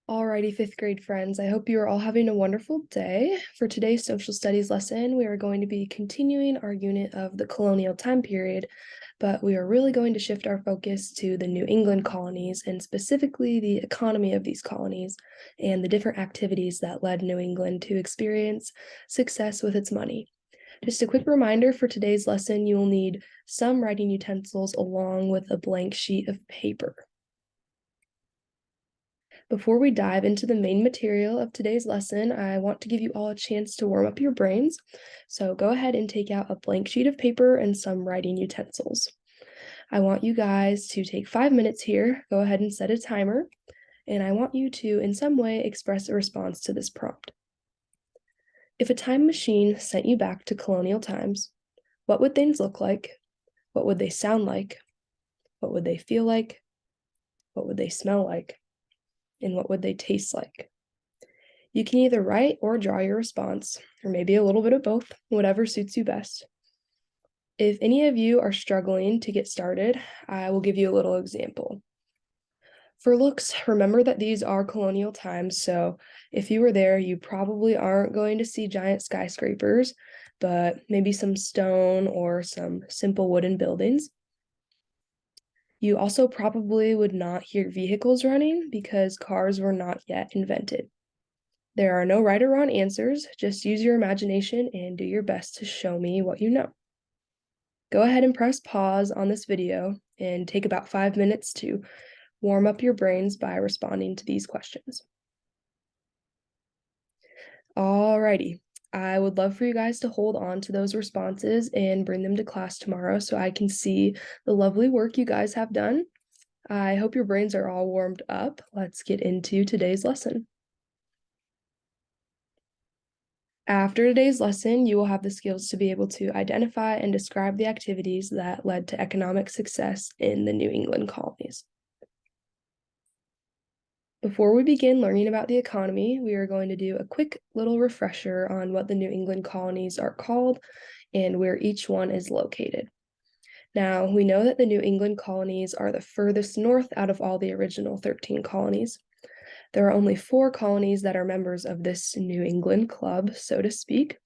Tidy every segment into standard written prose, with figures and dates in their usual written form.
Alrighty, fifth grade friends, I hope you are all having a wonderful day. For today's social studies lesson, we are going to be continuing our unit of the colonial time period, but we are really going to shift our focus to the New England colonies and specifically the economy of these colonies and the different activities that led New England to experience success with its money. Just a quick reminder for today's lesson, you will need some writing utensils along with a blank sheet of paper. Before we dive into the main material of today's lesson, I want to give you all a chance to warm up your brains. So go ahead and take out a blank sheet of paper and some writing utensils. I want you guys to take 5 minutes here. Go ahead and set a timer. And I want you to, in some way, express a response to this prompt. If a time machine sent you back to colonial times, what would things look like? What would they sound like? What would they feel like? What would they smell like? And what would they taste like? You can either write or draw your response, or maybe a little bit of both, whatever suits you best. If any of you are struggling to get started, I will give you a little example. For looks, remember that these are colonial times, so if you were there, you probably aren't going to see giant skyscrapers, but maybe some stone or some simple wooden buildings. You also probably would not hear vehicles running because cars were not yet invented. There are no right or wrong answers, just use your imagination and do your best to show me what you know. Go ahead and press pause on this video and take about 5 minutes to warm up your brains by responding to these questions. Alrighty, I would love for you guys to hold on to those responses and bring them to class tomorrow so I can see the lovely work you guys have done. I hope your brains are all warmed up. Let's get into today's lesson. After today's lesson, you will have the skills to be able to identify and describe the activities that led to economic success in the New England colonies. Before we begin learning about the economy, we are going to do a quick little refresher on what the New England colonies are called and where each one is located. Now, we know that the New England colonies are the furthest north out of all the original 13 colonies. There are only 4 colonies that are members of this New England club, so to speak,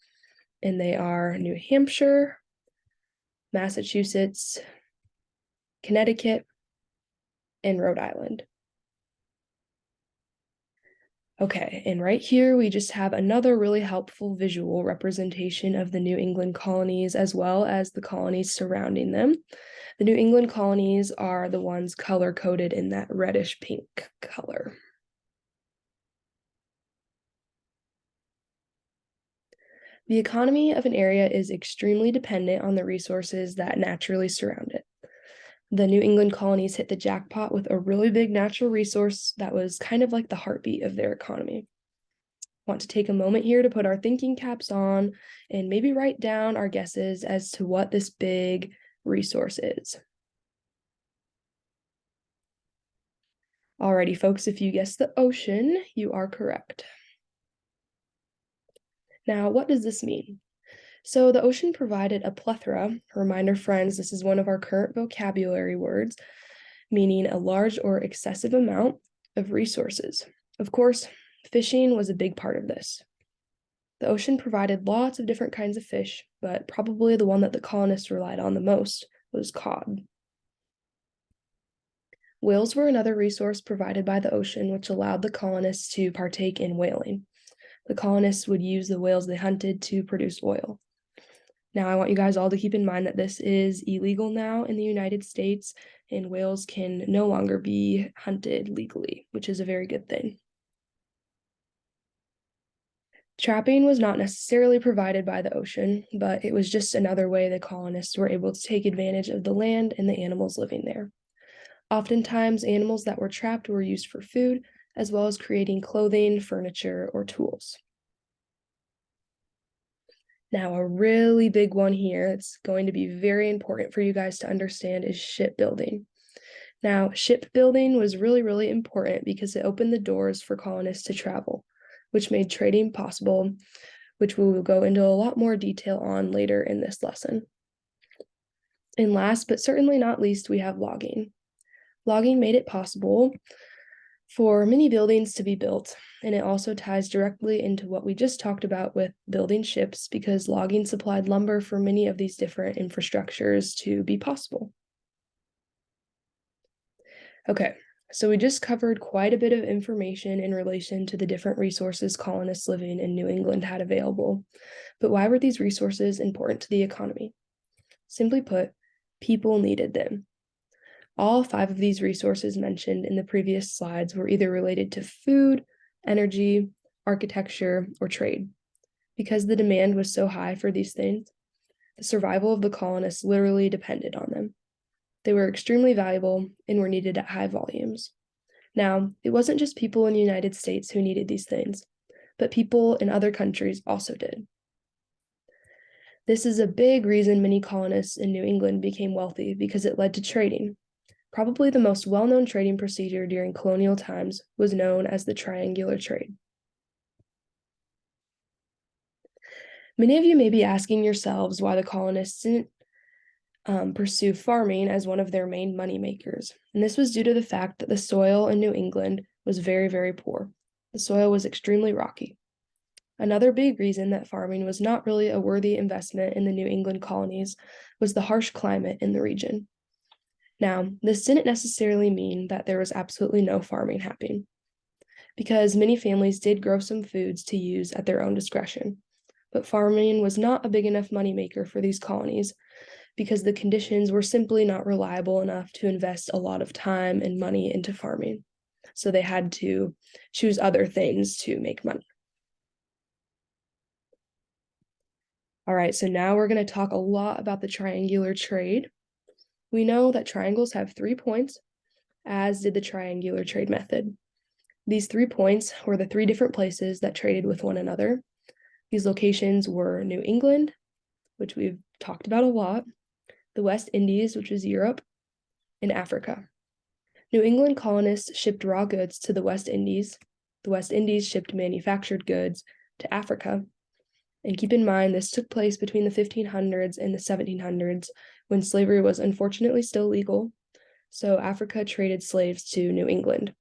and they are New Hampshire, Massachusetts, Connecticut, and Rhode Island. Okay, and right here we just have another really helpful visual representation of the New England colonies as well as the colonies surrounding them. The New England colonies are the ones color-coded in that reddish pink color. The economy of an area is extremely dependent on the resources that naturally surround it. The New England colonies hit the jackpot with a really big natural resource that was kind of like the heartbeat of their economy. I want to take a moment here to put our thinking caps on and maybe write down our guesses as to what this big resource is. Alrighty, folks, if you guessed the ocean, you are correct. Now, what does this mean? So the ocean provided a plethora. Reminder, friends, this is one of our current vocabulary words, meaning a large or excessive amount of resources. Of course, fishing was a big part of this. The ocean provided lots of different kinds of fish, but probably the one that the colonists relied on the most was cod. Whales were another resource provided by the ocean, which allowed the colonists to partake in whaling. The colonists would use the whales they hunted to produce oil. Now, I want you guys all to keep in mind that this is illegal now in the United States, and whales can no longer be hunted legally, which is a very good thing. Trapping was not necessarily provided by the ocean, but it was just another way the colonists were able to take advantage of the land and the animals living there. Oftentimes, animals that were trapped were used for food, as well as creating clothing, furniture, or tools. Now, a really big one here that's going to be very important for you guys to understand is shipbuilding. Now, shipbuilding was really important because it opened the doors for colonists to travel, which made trading possible, which we will go into a lot more detail on later in this lesson. And last, but certainly not least, we have logging. Logging made it possible for many buildings to be built, and it also ties directly into what we just talked about with building ships because logging supplied lumber for many of these different infrastructures to be possible. Okay, so we just covered quite a bit of information in relation to the different resources colonists living in New England had available. But why were these resources important to the economy? Simply put, people needed them. All 5 of these resources mentioned in the previous slides were either related to food, energy, architecture, or trade. Because the demand was so high for these things, the survival of the colonists literally depended on them. They were extremely valuable and were needed at high volumes. Now, it wasn't just people in the United States who needed these things, but people in other countries also did. This is a big reason many colonists in New England became wealthy because it led to trading. Probably the most well-known trading procedure during colonial times was known as the triangular trade. Many of you may be asking yourselves why the colonists didn't pursue farming as one of their main money makers, and this was due to the fact that the soil in New England was very, very poor. The soil was extremely rocky. Another big reason that farming was not really a worthy investment in the New England colonies was the harsh climate in the region. Now, this didn't necessarily mean that there was absolutely no farming happening, because many families did grow some foods to use at their own discretion. But farming was not a big enough moneymaker for these colonies because the conditions were simply not reliable enough to invest a lot of time and money into farming. So they had to choose other things to make money. All right, so now we're going to talk a lot about the triangular trade. We know that triangles have 3 points, as did the triangular trade method. These 3 points were the 3 different places that traded with one another. These locations were New England, which we've talked about a lot, the West Indies, which is Europe, and Africa. New England colonists shipped raw goods to the West Indies. The West Indies shipped manufactured goods to Africa. And keep in mind, this took place between the 1500s and the 1700s, when slavery was unfortunately still legal. So Africa traded slaves to New England.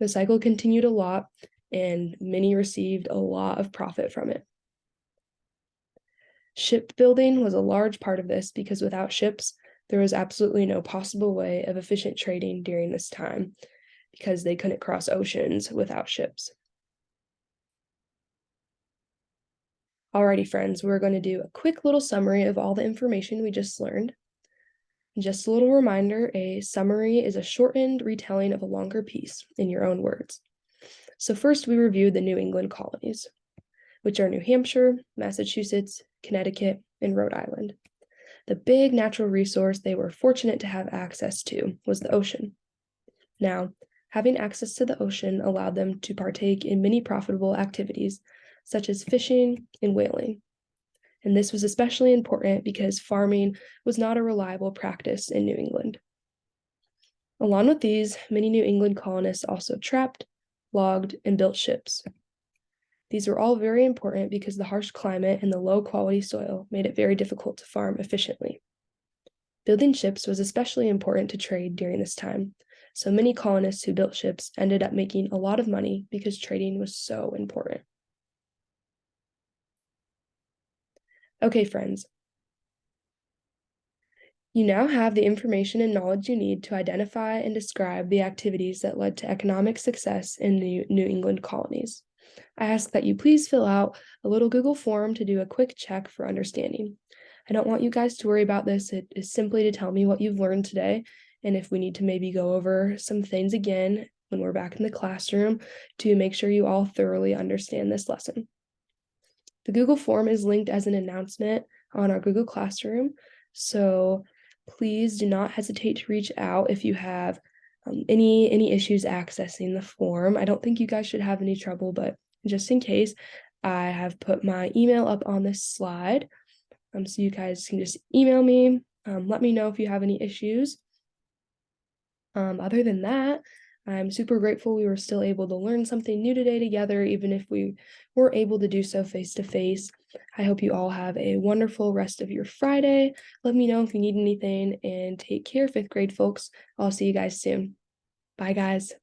The cycle continued a lot, and many received a lot of profit from it. Shipbuilding was a large part of this because without ships, there was absolutely no possible way of efficient trading during this time because they couldn't cross oceans without ships. Alrighty, friends, we're going to do a quick little summary of all the information we just learned. Just a little reminder, a summary is a shortened retelling of a longer piece in your own words. So first, we reviewed the New England colonies, which are New Hampshire, Massachusetts, Connecticut, and Rhode Island. The big natural resource they were fortunate to have access to was the ocean. Now, having access to the ocean allowed them to partake in many profitable activities, such as fishing and whaling. And this was especially important because farming was not a reliable practice in New England. Along with these, many New England colonists also trapped, logged, and built ships. These were all very important because the harsh climate and the low-quality soil made it very difficult to farm efficiently. Building ships was especially important to trade during this time, so many colonists who built ships ended up making a lot of money because trading was so important. Okay, friends. You now have the information and knowledge you need to identify and describe the activities that led to economic success in the New England colonies. I ask that you please fill out a little Google form to do a quick check for understanding. I don't want you guys to worry about this. It is simply to tell me what you've learned today, and if we need to maybe go over some things again when we're back in the classroom to make sure you all thoroughly understand this lesson. The Google form is linked as an announcement on our Google Classroom, so please do not hesitate to reach out if you have any issues accessing the form. I don't think you guys should have any trouble, but just in case, I have put my email up on this slide, so you guys can just email me. Let me know if you have any issues. Other than that, I'm super grateful we were still able to learn something new today together, even if we weren't able to do so face-to-face. I hope you all have a wonderful rest of your Friday. Let me know if you need anything, and take care, 5th grade folks. I'll see you guys soon. Bye, guys.